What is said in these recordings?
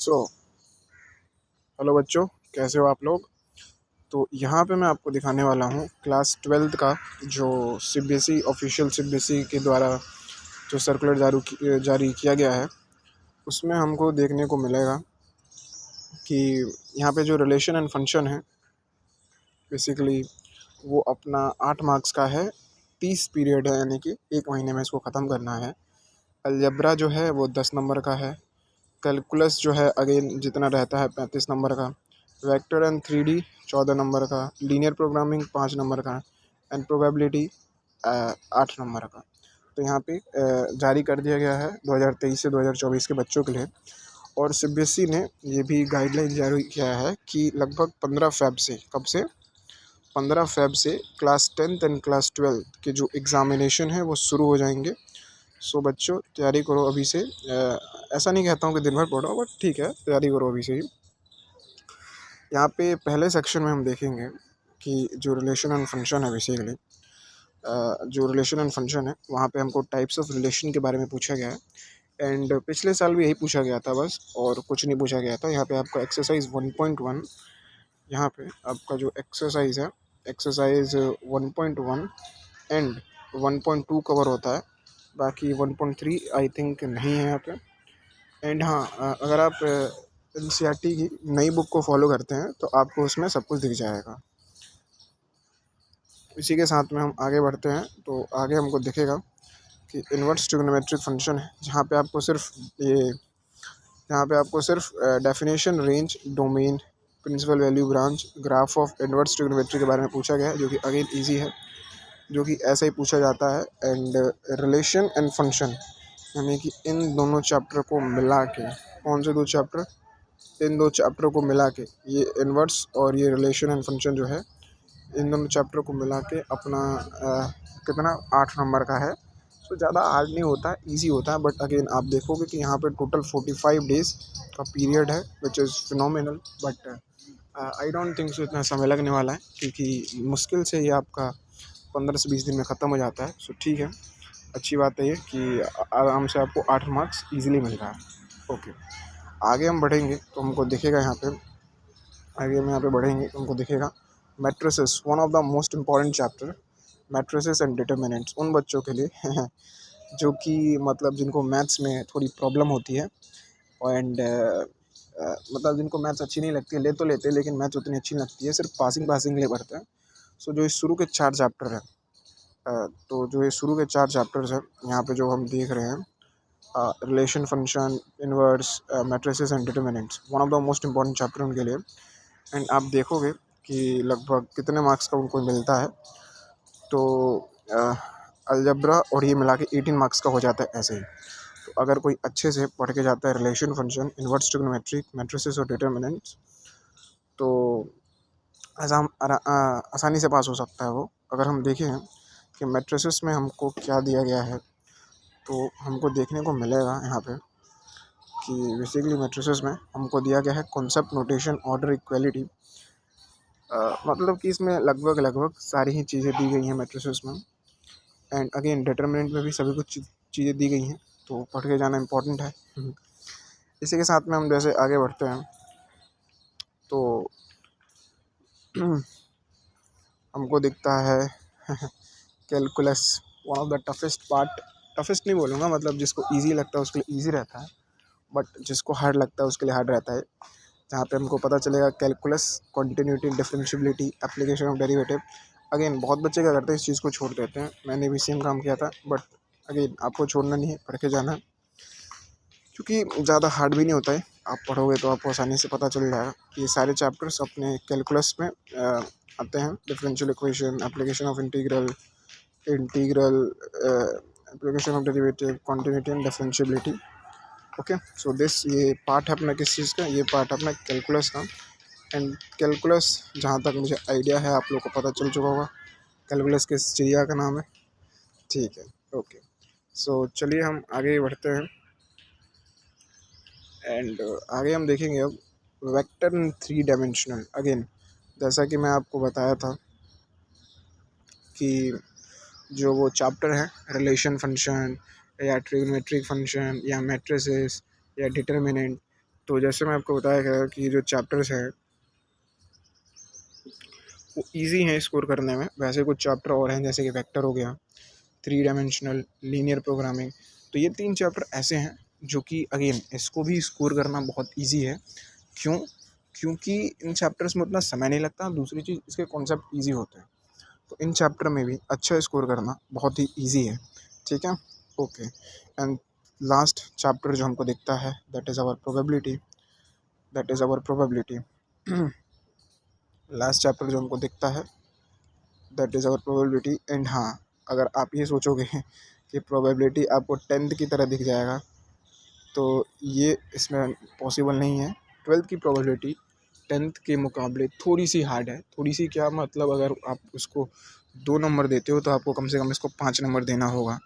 So hello बच्चों, कैसे हो आप लोग। तो यहाँ पे मैं आपको दिखाने वाला हूँ क्लास 12th का जो सीबीएसई ऑफिशियल सीबीएसई के द्वारा जो सर्कुलर जारी किया गया है। उसमें हमको देखने को मिलेगा कि यहाँ पे जो रिलेशन एंड फंक्शन है बेसिकली वो अपना 8 मार्क्स का है। 30 पीरियड है, यानी कि 1 महीने में इसको ख़त्म करना है। अलजेब्रा जो है वो 10 नंबर का है। कैलकुलस जो है अगेन जितना रहता है 35 नंबर का। वेक्टर एंड 3D 14 नंबर का। लीनियर प्रोग्रामिंग 5 नंबर का। एंड प्रोबेबिलिटी 8 नंबर का। तो यहाँ पे जारी कर दिया गया है 2023 से 2024 के बच्चों के लिए। और सीबीएसई ने ये भी गाइडलाइन जारी किया है कि लगभग 15 फ़रवरी से, कब से 15 फ़रवरी से class 10th and class 12th के जो एग्ज़ामिनेशन है वो शुरू हो जाएंगे। सो बच्चों तैयारी करो अभी से। ऐसा नहीं कहता हूँ कि दिन भर पढ़ो, बट ठीक है, तैयारी करो अभी से ही। यहाँ पे पहले सेक्शन में हम देखेंगे कि जो रिलेशन एंड फंक्शन है बेसिकली, जो रिलेशन एंड फंक्शन है वहाँ पे हमको टाइप्स ऑफ रिलेशन के बारे में पूछा गया है। एंड पिछले साल भी यही पूछा गया था बस, और कुछ नहीं पूछा गया था। यहाँ पे आपका एक्सरसाइज 1.1, यहाँ पे आपका जो एक्सरसाइज है एक्सरसाइज 1.1 एंड 1.2 कवर होता है। बाकी 1.3 आई थिंक नहीं है यहाँ पे। एंड हाँ, अगर आप एनसीईआरटी की नई बुक को फॉलो करते हैं तो आपको उसमें सब कुछ दिख जाएगा। इसी के साथ में हम आगे बढ़ते हैं तो आगे हमको दिखेगा कि इन्वर्स ट्रिग्नोमेट्रिक फंक्शन है, जहाँ पे आपको सिर्फ definition, range, domain, principal value, branch, graph of inverse trigonometry के बारे में पूछा गया है, जो कि अगेन ईजी है, जो कि ऐसा ही पूछा जाता है। एंड रिलेशन एंड फंक्शन, यानी कि इन दोनों चैप्टर को मिला के, कौन से 2 चैप्टर, इन 2 चैप्टर को मिला के, ये इन्वर्स और ये रिलेशन एंड फंक्शन जो है, इन दोनों चैप्टर को मिला के अपना कितना 8 नंबर का है। तो ज़्यादा हार्ड नहीं होता है, ईजी होता है। बट अगेन आप देखोगे कि यहाँ पे टोटल 45 डेज़ का पीरियड है, which is phenomenal. But I don't think so इतना समय लगने वाला है, क्योंकि मुश्किल से ये आपका 15 से 20 दिन में ख़त्म हो जाता है। सो ठीक है, अच्छी बात है ये कि आराम से आपको 8 मार्क्स ईजिली मिल रहा है। ओके, आगे हम बढ़ेंगे तो हमको दिखेगा यहाँ पे, आगे हम यहाँ पे बढ़ेंगे तो हमको दिखेगा matrices, one of the most important chapter, matrices and determinants, उन बच्चों के लिए जो कि मतलब जिनको मैथ्स में थोड़ी प्रॉब्लम होती है। एंड मतलब जिनको मैथ्स अच्छी नहीं लगती है, ले तो लेते हैं लेकिन मैथ्स उतनी अच्छी नहीं लगती है, सिर्फ पासिंग पासिंग ले पढ़ते हैं। सो जो इस शुरू के 4 चैप्टर हैं, तो जो ये शुरू के 4 चैप्टर्स हैं यहाँ पे जो हम देख रहे हैं, relation, function, inverse, matrices and determinants, one of the most important chapter उनके लिए। एंड आप देखोगे कि लगभग कितने मार्क्स का उनको मिलता है। तो अलजब्रा और ये मिला के 18 मार्क्स का हो जाता है ऐसे ही। तो अगर कोई अच्छे से पढ़ के जाता है relation, function, inverse trigonometric, matrices और डिटर्मिनेंट्स, तो आसानी से पास हो सकता है वो। अगर हम देखें कि मैट्रिसेस में हमको क्या दिया गया है, तो हमको देखने को मिलेगा यहाँ पे कि बेसिकली मैट्रिसेस में हमको दिया गया है कॉन्सेप्ट, नोटेशन, ऑर्डर, इक्वालिटी। मतलब कि इसमें लगभग लगभग सारी ही चीज़ें दी गई हैं मैट्रिसेस में। एंड अगेन डिटर्मिनेंट में भी सभी कुछ चीज़ें दी गई हैं, तो पढ़ के जाना इम्पोर्टेंट है। इसी के साथ में हम जैसे आगे बढ़ते हैं तो हमको दिखता है calculus, one of the toughest part. Toughest नहीं बोलूँगा, मतलब जिसको इजी लगता है उसके लिए इजी रहता है, बट जिसको हार्ड लगता है उसके लिए हार्ड रहता है। जहाँ पे हमको पता चलेगा calculus, continuity, differentiability, application of derivative. Again बहुत बच्चे क्या करते हैं, इस चीज़ को छोड़ देते हैं, मैंने भी सेम काम किया था। बट अगेन आपको छोड़ना नहीं है, पढ़ के जाना है, क्योंकि ज़्यादा हार्ड भी नहीं होता है। आप पढ़ोगे तो आपको आसानी से पता चल जाएगा। ये सारे चैप्टर्स अपने कैलकुलस में आते हैं। Differential equation, application of integral, application of derivative, continuity and differentiability. Okay, so this ये पार्ट है अपना किस चीज़ का, ये पार्ट है अपना कैलकुलस का। एंड कैलकुलस जहाँ तक मुझे आइडिया है आप लोग को पता चल चुका होगा, कैलकुलस किस चिड़िया का नाम है। ठीक है, ओके। सो चलिए हम आगे बढ़ते हैं। एंड आगे हम देखेंगे अब वेक्टर इन 3 डायमेंशनल। अगेन जैसा कि मैं आपको बताया था कि जो वो चैप्टर है रिलेशन, फंक्शन या ट्रिग्नोमेट्रिक फंक्शन या मैट्रिसेस या डिटर्मिनेंट, तो जैसे मैं आपको बताया गया कि जो चैप्टर्स हैं वो ईजी हैं स्कोर करने में, वैसे कुछ चैप्टर और हैं जैसे कि वेक्टर हो गया, थ्री डायमेंशनल, लीनियर प्रोग्रामिंग। तो ये 3 चैप्टर ऐसे हैं जो कि अगेन इसको भी स्कोर करना बहुत ईजी है। क्यों? क्योंकि इन चैप्टर्स में उतना समय नहीं लगता, दूसरी चीज़ इसके कॉन्सेप्ट ईजी होते हैं। तो इन चैप्टर में भी अच्छा स्कोर करना बहुत ही ईजी है। ठीक है, ओके। एंड लास्ट चैप्टर जो हमको दिखता है that is our probability, that is our probability. Last chapter जो हमको दिखता है that is our probability. And हाँ, अगर आप ये सोचोगे कि प्रोबेबिलिटी आपको 10th की तरह दिख जाएगा तो ये इसमें पॉसिबल नहीं है। 12th की प्रोबेबिलिटी 10th के मुकाबले थोड़ी सी हार्ड है। थोड़ी सी क्या मतलब, अगर आप उसको 2 नंबर देते हो तो आपको कम से कम इसको 5 नंबर देना होगा,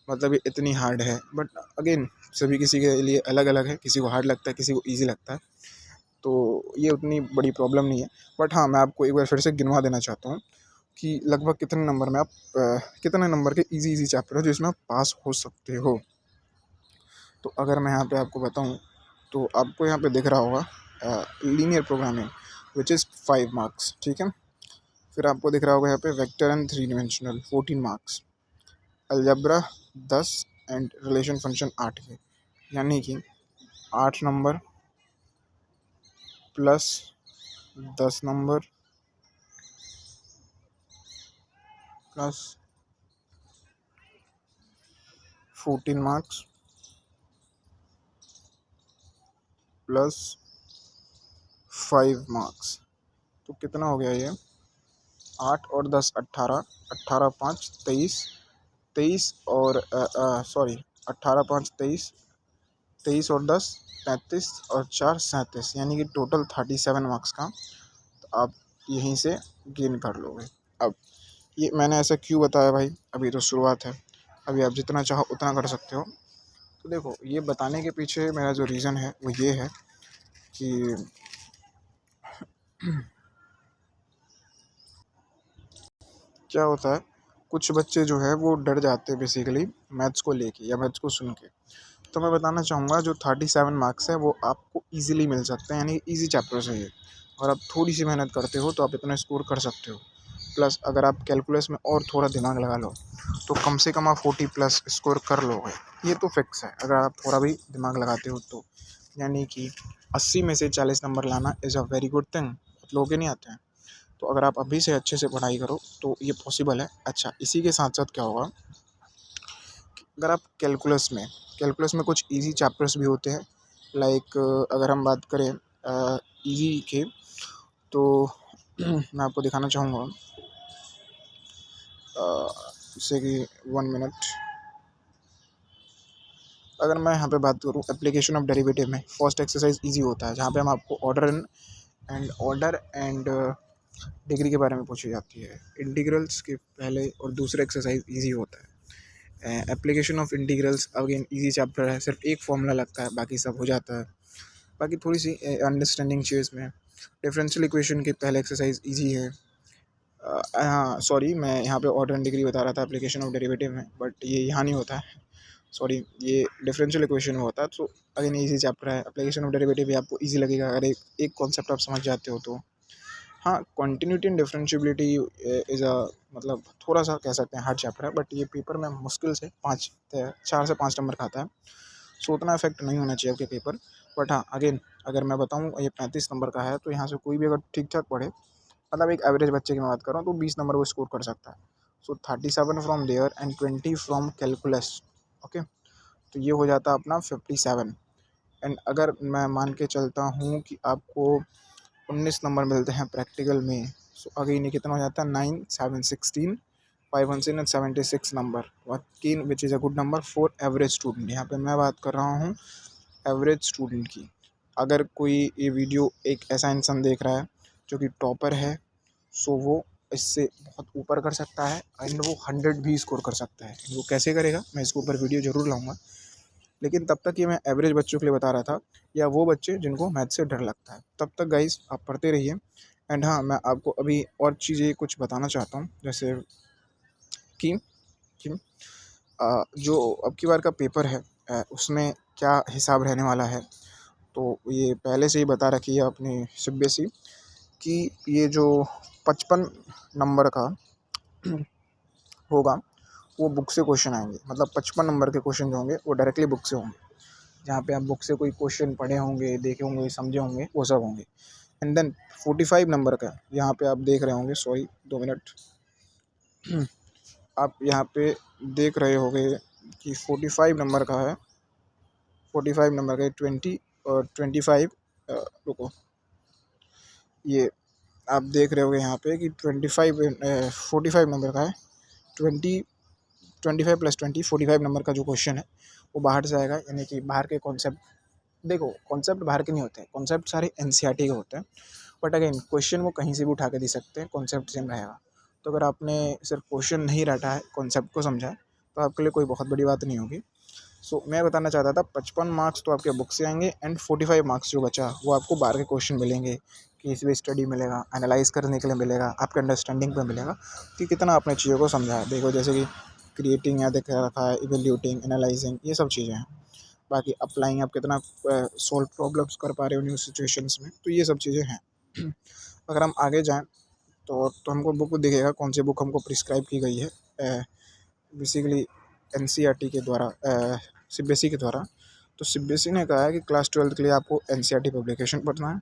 मतलब ये इतनी हार्ड है। बट अगेन सभी किसी के लिए अलग अलग है, किसी को हार्ड लगता है, किसी को ईजी लगता है, तो ये उतनी बड़ी प्रॉब्लम नहीं है। बट हाँ, मैं आपको एक बार फिर से गिनवा देना चाहता हूँ कि लगभग कितने नंबर में आप कितने नंबर के ईजी चैप्टर है जिसमें आप पास हो सकते हो। तो अगर मैं यहाँ पे आपको बताऊँ तो आपको यहाँ पे दिख रहा होगा linear programming which is 5 marks. ठीक है, फिर आपको दिख रहा होगा यहाँ पे vector and three dimensional 14 marks, algebra 10 and relation function 8 के, यानी कि 8 number plus 10 number plus 14 marks plus 5 marks. तो कितना हो गया ये? 8 और 10 18, 18 5 23, 23 और सॉरी 18 5 23, 23 और 10 35 और 4 37, यानी कि टोटल 37 मार्क्स का तो आप यहीं से गेन कर लोगे। अब ये मैंने ऐसा क्यों बताया भाई? अभी तो शुरुआत है, अभी आप जितना चाहो उतना कर सकते हो। तो देखो, ये बताने के पीछे मेरा जो रीज़न है वो ये है कि क्या होता है, कुछ बच्चे जो है वो डर जाते हैं बेसिकली मैथ्स को लेके या मैथ्स को सुन के। तो मैं बताना चाहूँगा जो 37 मार्क्स है वो आपको ईजिली मिल सकते हैं, यानी ईजी चैप्टर्स है ये। और आप थोड़ी सी मेहनत करते हो तो आप इतना स्कोर कर सकते हो। प्लस अगर आप कैलकुलस में और थोड़ा दिमाग लगा लो तो कम से कम आप 40 प्लस स्कोर कर लोगे, ये तो फिक्स है अगर आप थोड़ा भी दिमाग लगाते हो तो। यानी कि 80 में से 40 नंबर लाना is a very good thing, बहुत लोग नहीं आते हैं। तो अगर आप अभी से अच्छे से पढ़ाई करो तो ये पॉसिबल है। अच्छा, इसी के साथ साथ क्या होगा, अगर आप कैलकुलस में कुछ इजी चैप्टर्स भी होते हैं, लाइक अगर हम बात करें इजी के, तो मैं आपको दिखाना चाहूँगा जैसे कि 1 मिनट। अगर मैं यहाँ पे बात करूँ एप्लीकेशन ऑफ डेरिवेटिव में, फर्स्ट एक्सरसाइज इजी होता है जहाँ पे हम आपको ऑर्डर एंड डिग्री के बारे में पूछी जाती है। इंटीग्रल्स के पहले और दूसरा एक्सरसाइज इजी होता है। Application of integrals again easy chapter है, सिर्फ एक फॉर्मूला लगता है, बाकी सब हो जाता है। बाकी थोड़ी सी अंडरस्टैंडिंग चाहिए इसमें। डिफरेंशियल इक्वेशन के पहले एक्सरसाइज इजी है। हाँ सॉरी, मैं यहाँ पे ऑर्डर एंड डिग्री बता रहा था एप्लीकेशन ऑफ डेरिवेटिव में, बट ये यहाँ नहीं होता है, सॉरी, ये डिफरेंशियल इक्वेशन में होता है। तो अगेन इजी चैप्टर है। एप्लीकेशन ऑफ डेरिवेटिव भी आपको इजी लगेगा अगर एक कॉन्सेप्ट आप समझ जाते हो तो। हाँ, continuity and differentiability is a मतलब थोड़ा सा कह सकते हैं हार्ड चैप्टर है, बट ये पेपर में मुश्किल से 4 से 5 नंबर का आता है। सो उतना इफेक्ट नहीं होना चाहिए आपके पेपर। बट हाँ, अगेन अगर मैं बताऊँ ये 35 नंबर का है तो यहाँ से कोई भी अगर ठीक ठाक पढ़े, मतलब एक एवरेज बच्चे की मैं बात कर रहा हूँ, तो 20 नंबर वो स्कोर कर सकता है। So 37 from there and 20 from calculus. Okay, तो ये हो जाता है अपना 57। एंड अगर मैं मान के चलता हूँ कि आपको 19 नंबर मिलते हैं प्रैक्टिकल में, सो अगेन ये कितना हो जाता है 9 7 16 576 नंबर, वकीन which is a good number for average student. यहाँ पे मैं बात कर रहा हूँ एवरेज स्टूडेंट की। अगर कोई ये वीडियो एक ऐसा इंसान देख रहा है जो कि टॉपर है, सो वो इससे बहुत ऊपर कर सकता है एंड वो 100 भी स्कोर कर सकता है। वो कैसे करेगा मैं इसके ऊपर वीडियो ज़रूर लाऊंगा, लेकिन तब तक ये मैं एवरेज बच्चों के लिए बता रहा था, या वो बच्चे जिनको मैथ से डर लगता है। तब तक गाइस आप पढ़ते रहिए। एंड हाँ, मैं आपको अभी और चीज़ें कुछ बताना चाहता हूँ, जैसे कि, कि जो अब की बार का पेपर है उसमें क्या हिसाब रहने वाला है। तो ये पहले से ही बता रखी है अपनी सीबीएसई कि ये जो 55 नंबर का होगा वो बुक से क्वेश्चन आएंगे, मतलब 55 नंबर के क्वेश्चन जो होंगे वो डायरेक्टली बुक से होंगे। जहाँ पे आप बुक से कोई क्वेश्चन पढ़े होंगे, देखे होंगे, समझे होंगे, वो सब होंगे। एंड देन 45 नंबर का यहाँ पे आप देख रहे होंगे, सॉरी 2 मिनट, आप यहाँ पे देख रहे होंगे कि 45 नंबर का है, 45 नंबर का 20 और 25, रुको, ये आप देख रहे होंगे यहाँ पे कि 45 नंबर का है, 25 + 20 45 नंबर का जो क्वेश्चन है वो बाहर से आएगा। यानी कि बाहर के कॉन्सेप्ट, देखो कॉन्सेप्ट बाहर के नहीं होते हैं, कॉन्सेप्ट सारे एनसीईआरटी के होते हैं, बट अगेन क्वेश्चन वो कहीं से भी उठा के दे सकते हैं, कॉन्सेप्ट सेम रहेगा। तो अगर आपने सिर्फ क्वेश्चन नहीं रटा है, कॉन्सेप्ट को समझा है, तो आपके लिए कोई बहुत बड़ी बात नहीं होगी। सो मैं बताना चाहता था 55 मार्क्स तो आपके बुक से आएंगे एंड 45 मार्क्स जो बचा वो आपको बाहर के क्वेश्चन मिलेंगे, केस बेस्ड स्टडी मिलेगा, एनालाइज करने के लिए मिलेगा, आपके अंडरस्टैंडिंग पे मिलेगा कि कितना आपने चीज़ों को समझा है। देखो जैसे कि क्रिएटिंग याद रखा है, इवेल्यूटिंग, एनालाइजिंग, ये सब चीज़ें हैं। बाकी अप्लाइंग आप कितना सॉल्व प्रॉब्लम्स कर पा रहे हो न्यू सिचुएशंस में, तो ये सब चीज़ें हैं। अगर हम आगे जाएँ तो हमको बुक दिखेगा कौन सी बुक हमको प्रिस्क्राइब की गई है बेसिकली एनसीईआरटी के द्वारा, सीबीएसई के द्वारा। तो सीबीएसई ने कहा है कि क्लास 12 के लिए आपको एनसीईआरटी पब्लिकेशन पढ़ना है।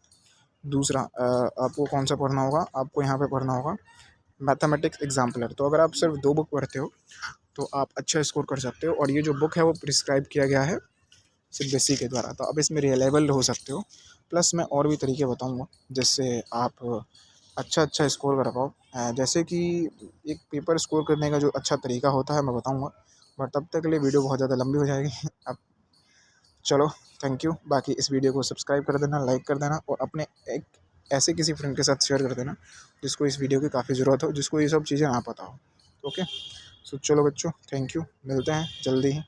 दूसरा आपको कौन सा पढ़ना होगा, आपको यहाँ पे पढ़ना होगा मैथमेटिक्स एग्जाम्पलर। तो अगर आप सिर्फ 2 बुक पढ़ते हो तो आप अच्छा स्कोर कर सकते हो, और ये जो बुक है वो प्रिस्क्राइब किया गया है सीबीएसई के द्वारा, तो आप इसमें रिलायबल हो सकते हो। प्लस मैं और भी तरीके बताऊँगा जिससे आप अच्छा स्कोर कर पाओ। जैसे कि एक पेपर स्कोर करने का जो अच्छा तरीका होता है मैं बताऊँगा, बट तब तक के लिए वीडियो बहुत ज़्यादा लंबी हो जाएगी। अब चलो, थैंक यू। बाकी इस वीडियो को सब्सक्राइब कर देना, लाइक कर देना, और अपने एक ऐसे किसी फ्रेंड के साथ शेयर कर देना जिसको इस वीडियो की काफ़ी ज़रूरत हो, जिसको ये सब चीज़ें ना पता हो। ओके, सो चलो बच्चों, थैंक यू, मिलते हैं जल्दी ही।